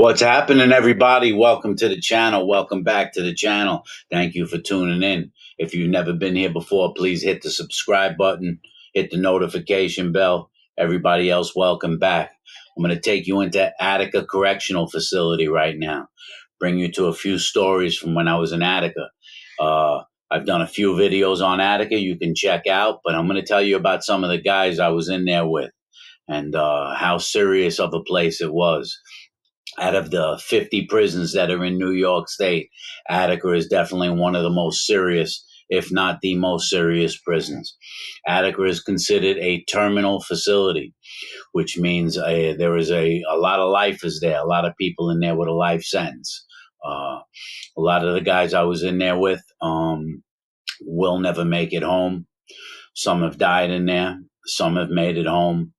What's happening, everybody? Welcome to the channel. Welcome back to the channel. Thank you for tuning in. If you've never been here before, please hit the subscribe button, hit the notification bell. Everybody else, welcome back. I'm going to take you into Attica Correctional Facility right now, bring you to a few stories from when I was in Attica. I've done a few videos on Attica you can check out, but I'm going to tell you about some of the guys I was in there with and how serious of a place it was. Out of the 50 prisons that are in New York State, Attica is definitely one of the most serious, if not the most serious prisons. Attica is considered a terminal facility, which means there is a lot of life is there, a lot of people in there with a life sentence. A lot of the guys I was in there with will never make it home. Some have died in there, some have made it home.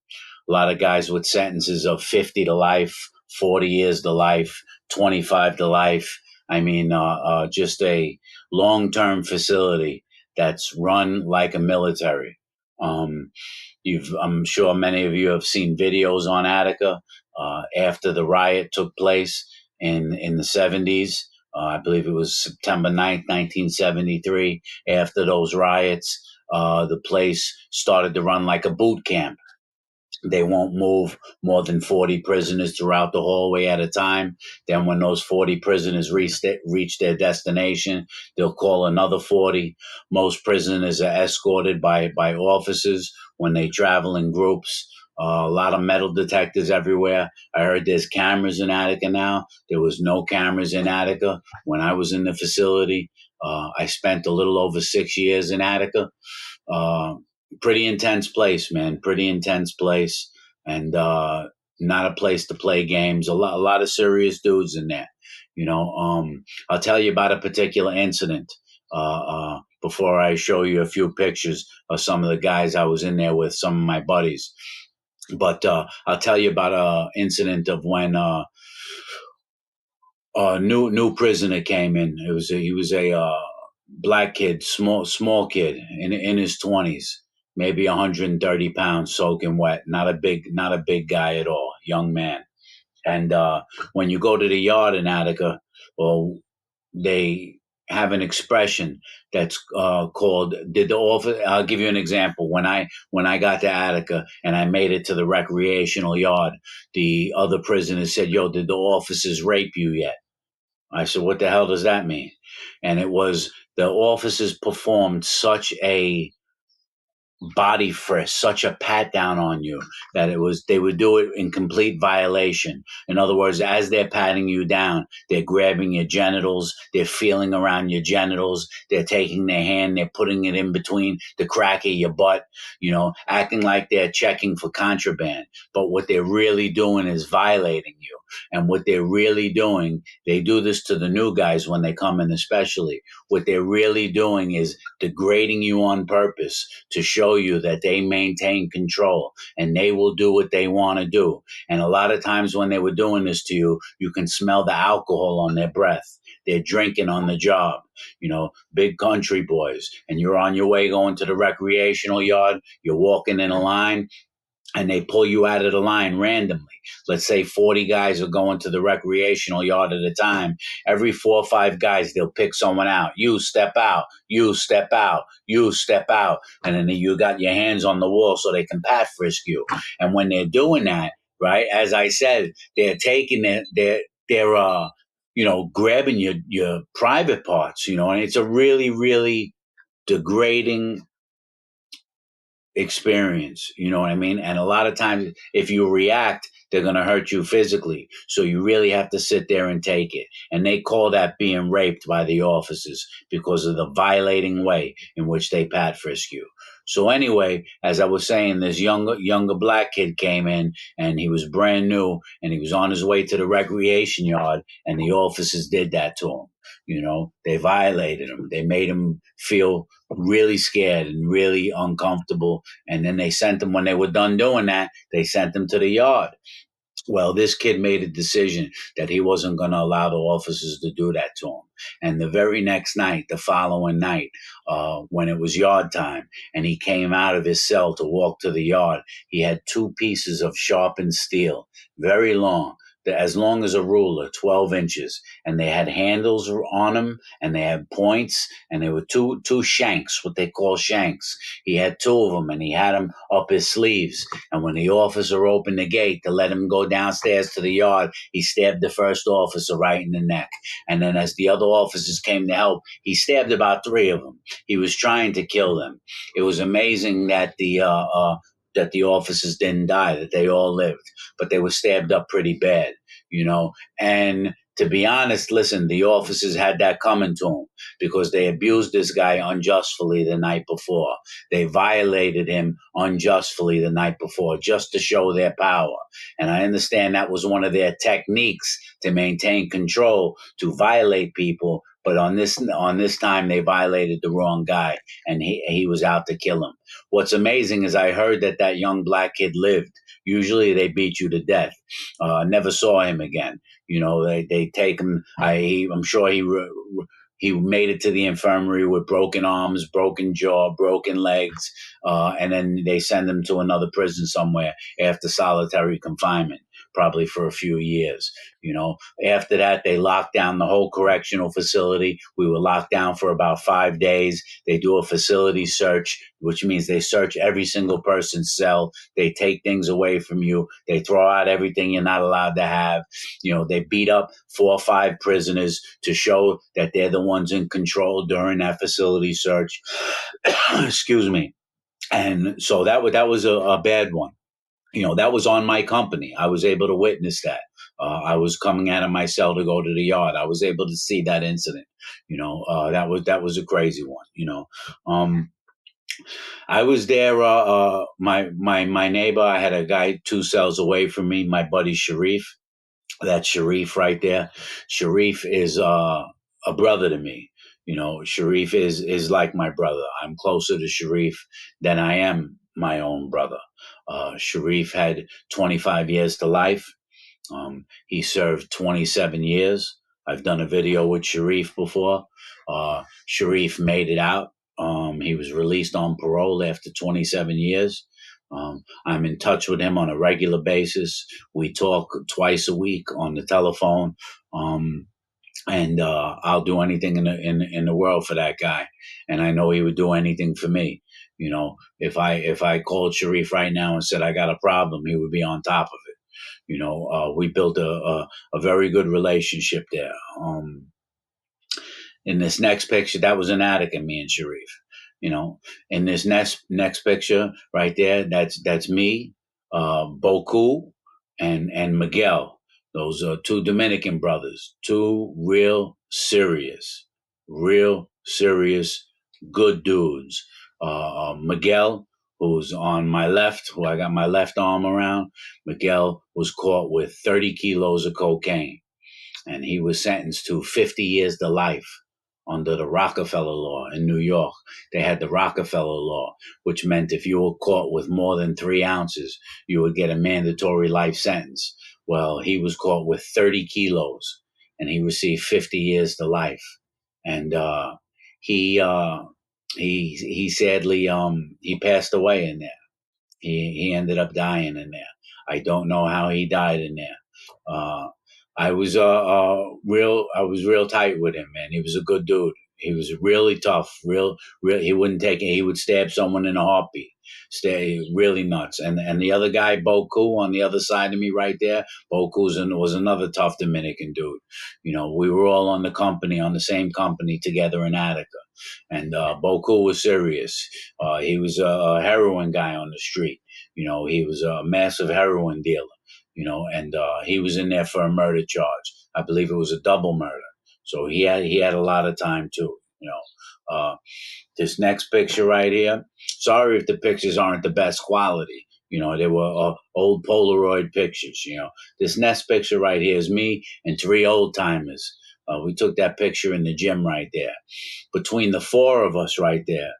A lot of guys with sentences of 50 to life, 40 years to life, 25 to life. I mean, just a long term facility that's run like a military. Um, I'm sure many of you have seen videos on Attica after the riot took place in the 70s. I believe it was September 9th, 1973. After those riots, the place started to run like a boot camp. They won't move more than 40 prisoners throughout the hallway at a time. Then when those 40 prisoners reach their destination, they'll call another 40. Most prisoners are escorted by officers when they travel in groups. A lot of metal detectors everywhere. I heard there's cameras in Attica now. There was no cameras in Attica when I was in the facility. I spent a little over 6 years in Attica. uh, Pretty intense place, man. Pretty intense place, and not a place to play games. A lot of serious dudes in there. I'll tell you about a particular incident before I show you a few pictures of some of the guys I was in there with, some of my buddies. But I'll tell you about a incident of when a new prisoner came in. He was a black kid, small kid in his 20s, maybe 130 pounds, soaking wet. Not a big guy at all, young man. And when you go to the yard in Attica, well, they have an expression that's called "Did the office?" I'll give you an example. When I got to Attica and I made it to the recreational yard, the other prisoners said, "Yo, did the officers rape you yet?" I said, "What the hell does that mean?" And it was the officers performed such a body frisk, such a pat down on you that they would do it in complete violation. In other words, as they're patting you down, they're grabbing your genitals, they're feeling around your genitals, they're taking their hand, they're putting it in between the crack of your butt, acting like they're checking for contraband. But what they're really doing is violating you. And what they're really doing, they do this to the new guys when they come in, especially. What they're really doing is degrading you on purpose to show you that they maintain control and they will do what they want to do. And a lot of times when they were doing this to you, you can smell the alcohol on their breath. They're drinking on the job, big country boys. And you're on your way going to the recreational yard, you're walking in a line, and they pull you out of the line randomly. Let's say 40 guys are going to the recreational yard at a time. Every 4 or 5 guys, they'll pick someone out. You step out, you step out, you step out. And then you got your hands on the wall so they can pat frisk you. And when they're doing that, right, as I said, they're taking grabbing your private parts, and it's a really, really degrading experience. You know what I mean? And a lot of times, if you react, they're going to hurt you physically. So you really have to sit there and take it. And they call that being raped by the officers because of the violating way in which they pat frisk you. So anyway, as I was saying, this younger black kid came in and he was brand new and he was on his way to the recreation yard and the officers did that to him. They violated him. They made him feel really scared and really uncomfortable. And then they sent him, when they were done doing that, they sent him to the yard. Well, this kid made a decision that he wasn't going to allow the officers to do that to him. And the very next night, the following night, when it was yard time, and he came out of his cell to walk to the yard, he had 2 pieces of sharpened steel, very long, as long as a ruler, 12 inches, and they had handles on them, and they had points, and they were two shanks, what they call shanks. He had two of them, and he had them up his sleeves. And when the officer opened the gate to let him go downstairs to the yard, he stabbed the first officer right in the neck. And then as the other officers came to help, he stabbed about three of them. He was trying to kill them. It was amazing that the officers didn't die, that they all lived, but they were stabbed up pretty bad, you know. And to be honest, listen, the officers had that coming to them because they abused this guy unjustly the night before. They violated him unjustly the night before just to show their power. And I understand that was one of their techniques to maintain control, to violate people. But on this time, they violated the wrong guy, and he was out to kill him. What's amazing is I heard that young black kid lived. Usually they beat you to death. Never saw him again. You know, they take him. I'm sure he made it to the infirmary with broken arms, broken jaw, broken legs, and then they send him to another prison somewhere after solitary confinement, probably for a few years. You know, after that, they locked down the whole correctional facility. We were locked down for about 5 days. They do a facility search, which means they search every single person's cell. They take things away from you. They throw out everything you're not allowed to have. You know, they beat up 4 or 5 prisoners to show that they're the ones in control during that facility search. Excuse me. And so that was a bad one. You know, that was on my company. I was able to witness that. I was coming out of my cell to go to the yard. I was able to see that incident. You know, that was a crazy one. You know, I was there. My neighbor. I had a guy 2 cells away from me. My buddy Sharif. That's Sharif right there. Sharif is a brother to me. You know, Sharif is like my brother. I'm closer to Sharif than I am my own brother. Sharif had 25 years to life. He served 27 years. I've done a video with Sharif before. Sharif made it out. He was released on parole after 27 years. I'm in touch with him on a regular basis. We talk twice a week on the telephone. And I'll do anything in the world for that guy, and I know he would do anything for me. You know, if I called Sharif right now and said I got a problem, he would be on top of it. You know, we built a very good relationship there. In this next picture, that was an Attica, me and Sharif. You know, in this next picture right there, that's me, Boku, and Miguel. Those are two Dominican brothers, two real serious, good dudes. Miguel, who's on my left, who I got my left arm around. Miguel was caught with 30 kilos of cocaine, and he was sentenced to 50 years to life under the Rockefeller law in New York. They had the Rockefeller law, which meant if you were caught with more than 3 ounces, you would get a mandatory life sentence. Well, he was caught with 30 kilos, and he received 50 years to life. And he he sadly he passed away in there. He ended up dying in there. I don't know how he died in there. Uh, I was real tight with him, man. He was a good dude. He was really tough, real. He wouldn't take it. He would stab someone in a heartbeat. Stay really nuts. And the other guy, Boku, on the other side of me, right there, was another tough Dominican dude. You know, we were all on the same company together in Attica. And Boku was serious. He was a heroin guy on the street. You know, he was a massive heroin dealer. You know, and he was in there for a murder charge. I believe it was a double murder. So he had a lot of time too. You know, this next picture right here. Sorry if the pictures aren't the best quality. You know, they were old Polaroid pictures. You know, this next picture right here is me and 3 old timers. We took that picture in the gym right there. Between the 4 of us right there,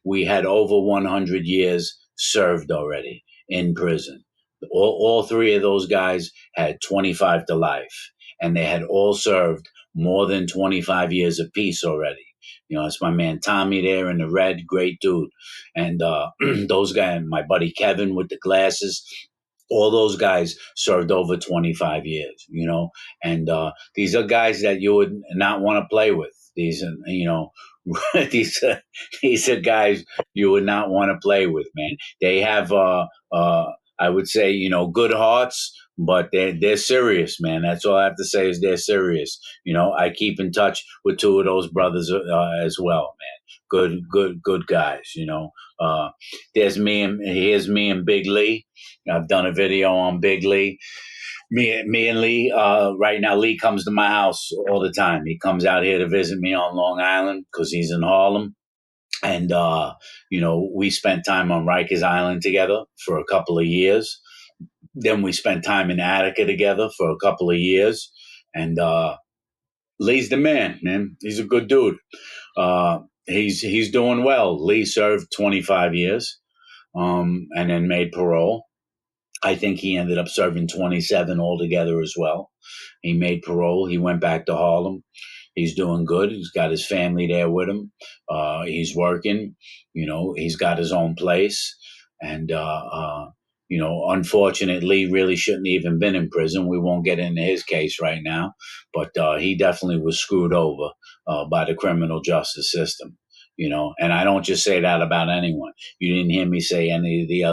we had over 100 years served already in prison. All 3 of those guys had 25 to life, and they had all served more than 25 years apiece already. You know, it's my man Tommy there in the red, great dude. And those guys, my buddy Kevin with the glasses, All those guys served over 25 years, and these are guys that you would not want to play with. These are, these these are guys you would not want to play with, man. They have, uh, I would say, good hearts, but they're serious, man. That's all I have to say is they're serious. I keep in touch with two of those brothers as well, man. Good guys. Uh, here's me and Big Lee. I've done a video on Big Lee. Me and Lee. Right now, Lee comes to my house all the time. He comes out here to visit me on Long Island because he's in Harlem, and we spent time on Rikers Island together for a couple of years. Then we spent time in Attica together for a couple of years, and Lee's the man. He's a good dude. He's doing well. Lee served 25 years, and then made parole. I think he ended up serving 27 altogether as well. He made parole. He went back to Harlem. He's doing good. He's got his family there with him. He's working. He's got his own place. And, unfortunately, really shouldn't even been in prison. We won't get into his case right now. But he definitely was screwed over by the criminal justice system. And I don't just say that about anyone. You didn't hear me say any of the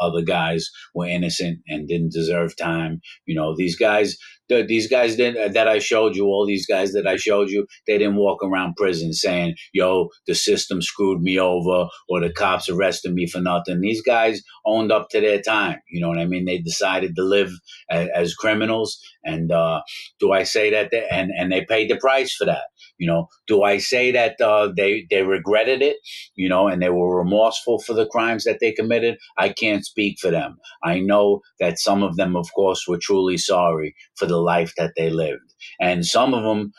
other guys were innocent and didn't deserve time. These guys that I showed you, all these guys that I showed you, they didn't walk around prison saying, "Yo, the system screwed me over," or "the cops arrested me for nothing." These guys owned up to their time. You know what I mean? They decided to live as criminals, and do I say that? And they paid the price for that. Do I say that they regretted it? And they were remorseful for the crimes that they committed? I can't speak for them. I know that some of them, of course, were truly sorry for the life that they lived. And some of them,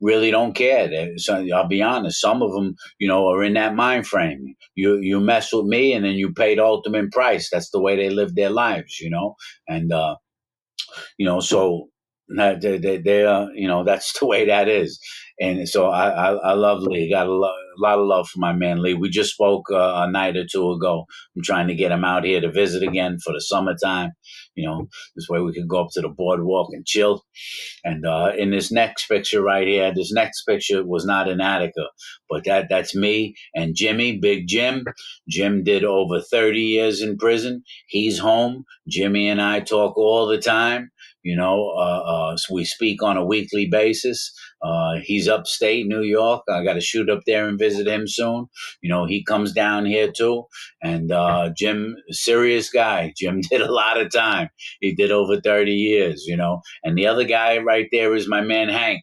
really don't care. So I'll be honest. Some of them, are in that mind frame. You mess with me, and then you pay the ultimate price. That's the way they live their lives, and so that's the way that is. And so I love Lee. Got a lot of love for my man Lee. We just spoke a night or two ago. I'm trying to get him out here to visit again for the summertime. This way we can go up to the boardwalk and chill. And in this next picture right here, this next picture was not in Attica, but that's me and Jimmy, Big Jim. Jim did over 30 years in prison. He's home. Jimmy and I talk all the time. So we speak on a weekly basis. He's upstate New York. I got to shoot up there and visit him soon. He comes down here too. And Jim, serious guy. Jim did a lot of time. He did over 30 years, And the other guy right there is my man Hank.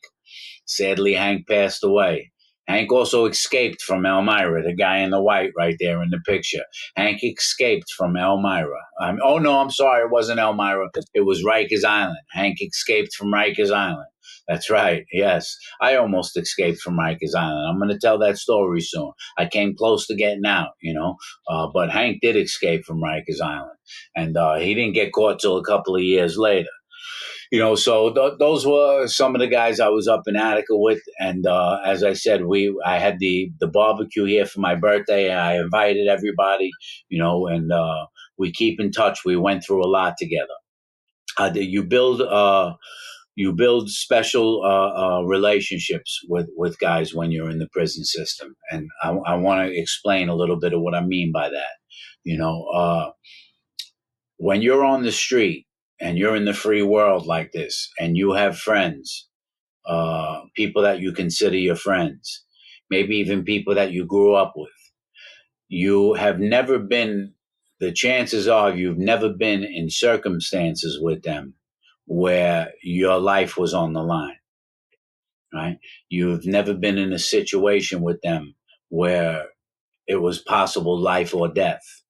Sadly, Hank passed away. Hank also escaped from Elmira, the guy in the white right there in the picture. Hank escaped from Elmira. Oh, no, I'm sorry. It wasn't Elmira. It was Rikers Island. Hank escaped from Rikers Island. That's right. Yes. I almost escaped from Rikers Island. I'm going to tell that story soon. I came close to getting out, but Hank did escape from Rikers Island. And he didn't get caught till a couple of years later. So those were some of the guys I was up in Attica with, and as I said, I had the barbecue here for my birthday. I invited everybody, and we keep in touch. We went through a lot together. You build special relationships with guys when you're in the prison system, and I want to explain a little bit of what I mean by that. When you're on the street and you're in the free world like this, and you have friends, people that you consider your friends, maybe even people that you grew up with, you have never been, the chances are you've never been in circumstances with them where your life was on the line, right? You've never been in a situation with them where it was possible life or death.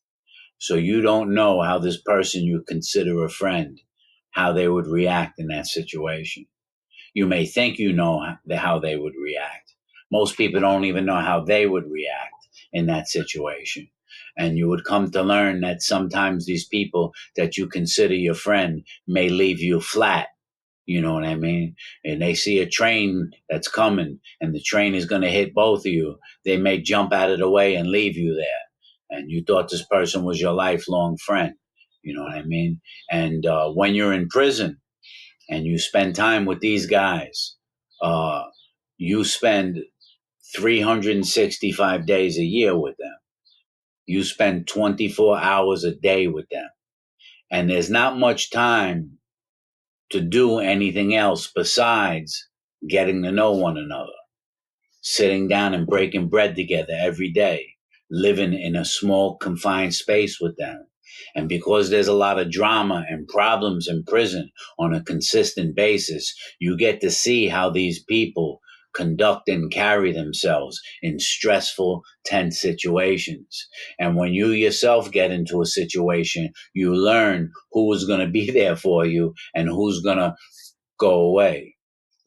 So you don't know how this person you consider a friend, how they would react in that situation. You may think you know how they would react. Most people don't even know how they would react in that situation. And you would come to learn that sometimes these people that you consider your friend may leave you flat. You know what I mean? And they see a train that's coming and the train is going to hit both of you. They may jump out of the way and leave you there. And you thought this person was your lifelong friend. You know what I mean? And when you're in prison and you spend time with these guys, uh, you spend 365 days a year with them. You spend 24 hours a day with them. And there's not much time to do anything else besides getting to know one another, sitting down and breaking bread together every day, living in a small confined space with them. And because there's a lot of drama and problems in prison on a consistent basis, you get to see how these people conduct and carry themselves in stressful, tense situations. And when you yourself get into a situation, you learn who is going to be there for you and who's going to go away.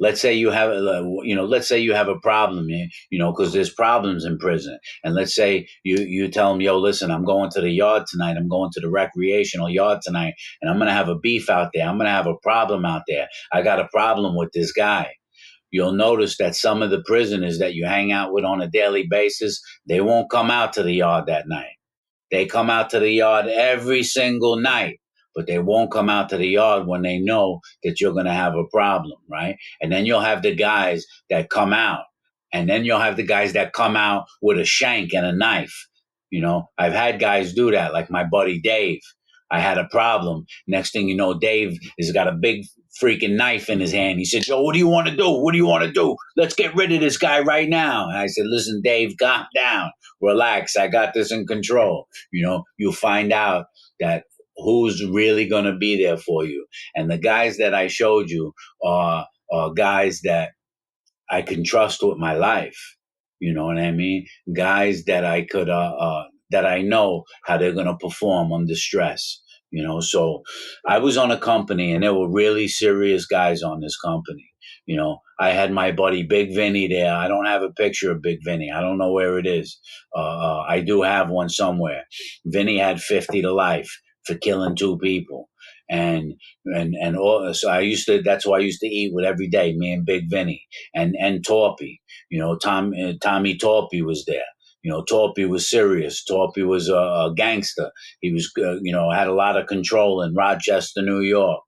Let's say you have let's say you have a problem, because there's problems in prison. And let's say you tell them, yo, listen, I'm going to the yard tonight, I'm going to the recreational yard tonight, and I'm going to have a beef out there, I'm going to have a problem out there, I got a problem with this guy. You'll notice that some of the prisoners that you hang out with on a daily basis, they won't come out to the yard that night. They come out to the yard every single night, but they won't come out to the yard when they know that you're going to have a problem, right? And then you'll have the guys that come out, and then you'll have the guys that come out with a shank and a knife. I've had guys do that, like my buddy Dave. I had a problem. Next thing you know, Dave has got a big freaking knife in his hand. He said, "Yo, what do you want to do? What do you want to do? Let's get rid of this guy right now." And I said, "Listen, Dave, calm down. Relax. I got this in control." You'll find out that who's really going to be there for you. And the guys that I showed you are guys that I can trust with my life. You know what I mean? Guys that I could, that I know how they're going to perform under stress. So I was on a company, and there were really serious guys on this company. I had my buddy Big Vinny there. I don't have a picture of Big Vinny. I don't know where it is. I do have one somewhere. Vinny had 50 to life for killing two people. So that's who I used to eat with every day, me and Big Vinny and Torpy. Tommy Torpy was there. Torpy was serious. Torpy was a gangster. He was, had a lot of control in Rochester, New York.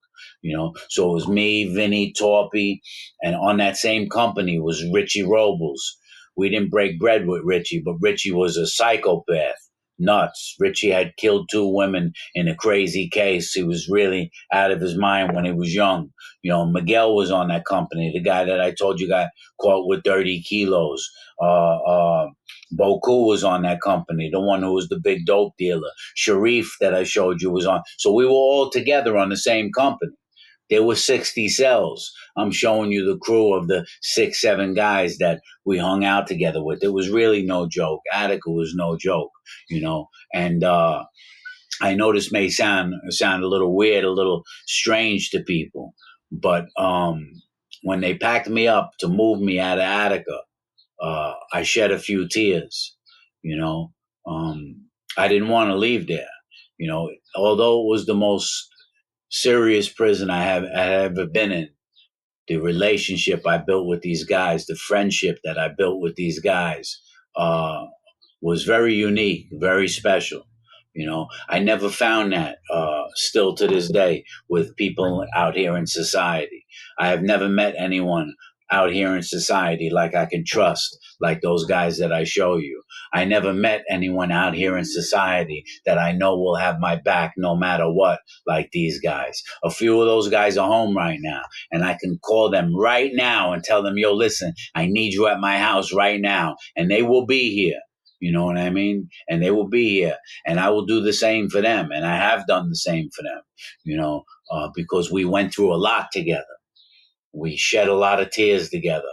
So it was me, Vinny, Torpy, and on that same company was Richie Robles. We didn't break bread with Richie, but Richie was a psychopath. Nuts. Richie had killed two women in a crazy case. He was really out of his mind when he was young. Miguel was on that company, the guy that I told you got caught with 30 kilos. Boku was on that company, the one who was the big dope dealer. Sharif, that I showed you, was on. So we were all together on the same company. There were 60 cells. I'm showing you the crew of the 6, 7 guys that we hung out together with. It was really no joke. Attica was no joke, And I know this may sound a little weird, a little strange to people, but when they packed me up to move me out of Attica, I shed a few tears. You know, I didn't want to leave there. Although it was the most serious prison I have ever been in, the relationship I built with these guys, the friendship that I built with these guys, was very unique, very special. I never found that still to this day with people out here in society. I have never met anyone out here in society like I can trust, like those guys that I show you. I never met anyone out here in society that I know will have my back no matter what, like these guys. A few of those guys are home right now, and I can call them right now and tell them, yo, listen, I need you at my house right now, and they will be here. You know what I mean? And they will be here, and I will do the same for them, and I have done the same for them. Because we went through a lot together. We shed a lot of tears together.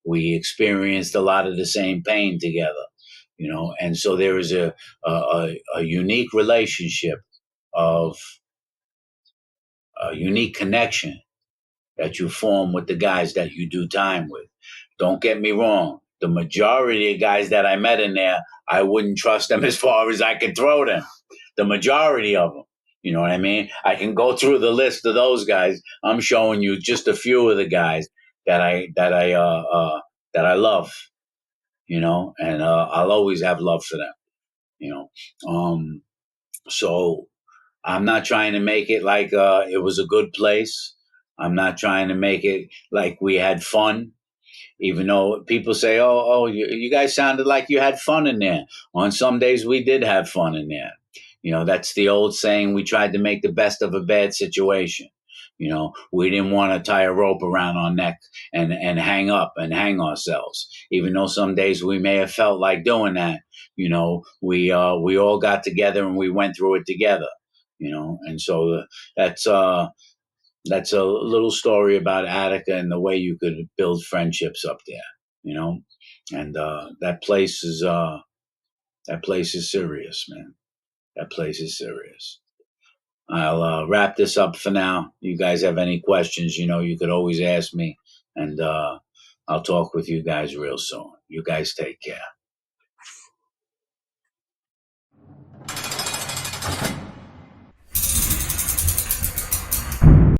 We experienced a lot of the same pain together. And so there is a unique relationship of a unique connection that you form with the guys that you do time with. Don't get me wrong. The majority of guys that I met in there, I wouldn't trust them as far as I could throw them. The majority of them. You know what I mean? I can go through the list of those guys. I'm showing you just a few of the guys that I love, and I'll always have love for them, you know. So I'm not trying to make it like it was a good place. I'm not trying to make it like we had fun, even though people say, "Oh, you guys sounded like you had fun in there." On some days, we did have fun in there. That's the old saying. We tried to make the best of a bad situation. We didn't want to tie a rope around our neck and hang up and hang ourselves. Even though some days we may have felt like doing that, we all got together and we went through it together. And so that's that's a little story about Attica and the way you could build friendships up there. You know, and that place is serious, man. That place is serious. I'll wrap this up for now. You guys have any questions, you could always ask me, and I'll talk with you guys real soon. You guys take care.